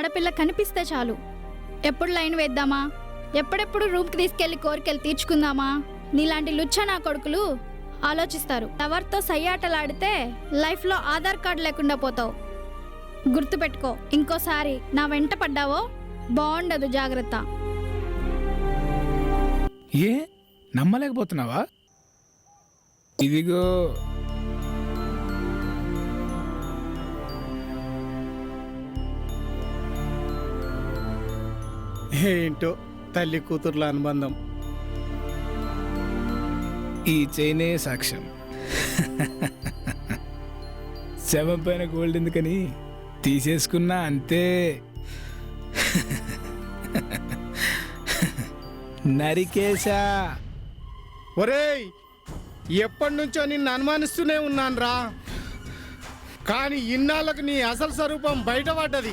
ఆడపిల్ల కనిపిస్తే చాలు ఎప్పుడు లైన్ వేద్దామా, ఎప్పుడెప్పుడు రూమ్కి తీసుకెళ్లి కోరికలు తీర్చుకుందామా, నీలాంటి లుచ్చ నా కొడుకులు ఆలోచిస్తారు. ఎవరితో సయ్యాటలాడితే లైఫ్లో ఆధార్ కార్డు లేకుండా పోతావు. గుర్తుపెట్టుకో, ఇంకోసారి నా వెంట పడ్డావో బాగుండదు, జాగ్రత్త. ఏ నమ్మలేకపోతున్నావా? ఇదిగో ఏంటో తల్లి కూతుర్ల అనుబంధం. ఈ చైనే సాక్ష్యం. శవం పైన గోల్డ్ ఎందుకని తీసేసుకున్నా అంతే. నరికేశా. ఒరేయ్, ఎప్పటి నుంచో నిన్ను అనుమానిస్తూనే ఉన్నానురా, కానీ ఇన్నాళ్ళకు నీ అసలు స్వరూపం బయటపడ్డది.